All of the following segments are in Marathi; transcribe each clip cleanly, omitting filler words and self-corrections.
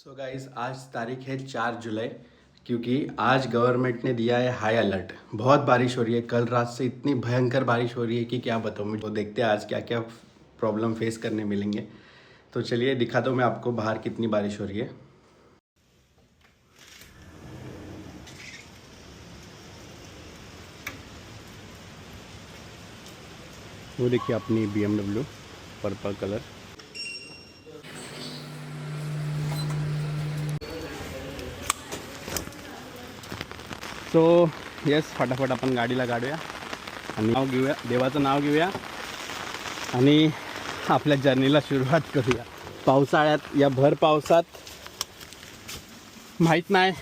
सो गाइस आज तारीख है 4 जुलाई, क्योंकि आज गवर्नमेंट ने दिया है हाई अलर्ट। बहुत बारिश हो रही है, कल रात से इतनी भयंकर बारिश हो रही है कि क्या बताऊँ। मुझे तो देखते हैं आज क्या क्या प्रॉब्लम फेस करने मिलेंगे। तो चलिए दिखाता हूँ मैं आपको बाहर कितनी बारिश हो रही है। वो देखिए अपनी BMW purple colour. So yes, फटाफट आपण गाडीला काढूया आणि नाव घेऊया, देवाचं नाव घेऊया आणि आपल्या जर्नीला सुरुवात करूया। पावसाळ्यात या भर पावसात माहीत नाही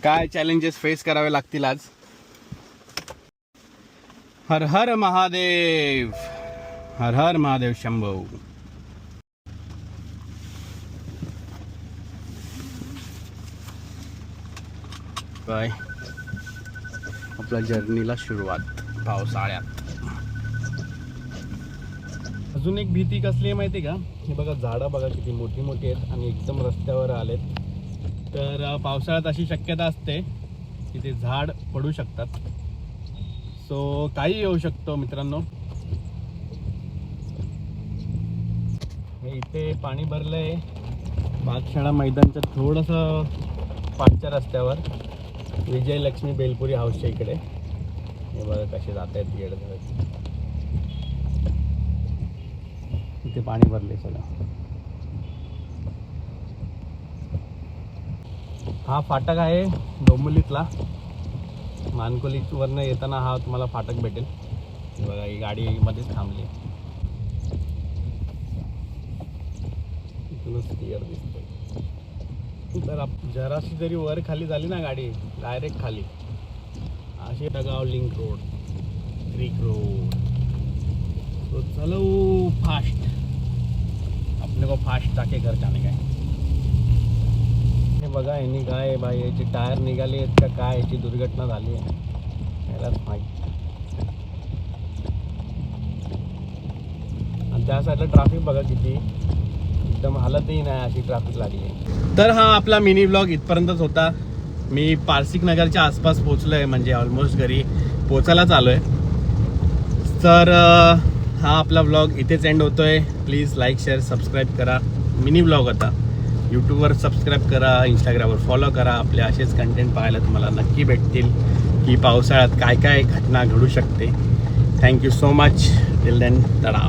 काय चॅलेंजेस फेस करावे लागतील आज। हर हर महादेव, हर हर महादेव शंभो। बाय, आपल्या जर्नीला सुरुवात पावसाळ्यात। अजून एक भीती कसली आहे माहिती का, हे बघा झाडं बघा किती मोठी मोठी आहेत आणि एकदम रस्त्यावर आलेत। तर पावसाळ्यात अशी शक्यता असते की ते झाड पडू शकतात। सो काही येऊ शकतो मित्रांनो। हे इथे पाणी भरलंय बागशाळा मैदानच्या थोडंसं पाठच्या रस्त्यावर, विजयलक्ष्मी बेलपुरी हाऊसच्या इकडे। हे बघा कसे जात आहेत गेड धरत, इथे पाणी भरले सगळं। हा फाटक आहे डोंबिवलीतला, मानकोलीवरनं येताना हा तुम्हाला फाटक भेटेल। हे बघा ही गाडी मध्येच थांबली, इथूनच क्लिअर दिसतंय। तर जराशी जरी वर खाली झाली ना गाडी, डायरेक्ट खाली असे डगाव लिंक रोड, क्रीक रोड। तो चलो फास्ट, अपने को फास्ट जाके घर जाने का है। हे बघा यांनी काय बाई याचे टायर निघाले आहेत का काय, याची दुर्घटना झाली आहे यालाच माहीत। आणि त्या साईडला ट्रॅफिक बघा किती, एकदम हालतही नाही अशी ट्रॅफिक लागली आहे। तर हा आपला मिनी व्लॉग इथपर्यंतच होता। मी पारसिक नगरच्या आसपास पोहोचलो आहे, म्हणजे ऑलमोस्ट घरी पोचायलाच आलो आहे। तर हा आपला व्लॉग इथेच एंड होतोय। प्लीज लाईक शेअर सबस्क्राईब करा। मिनी व्लॉग होता, यूट्यूबवर सबस्क्राईब करा, इंस्टाग्रामवर फॉलो करा। आपले असेच कंटेंट पाहायला तुम्हाला नक्की भेटतील की पावसाळ्यात काय काय घटना घडू शकते। Thank you so much, till then, Tata.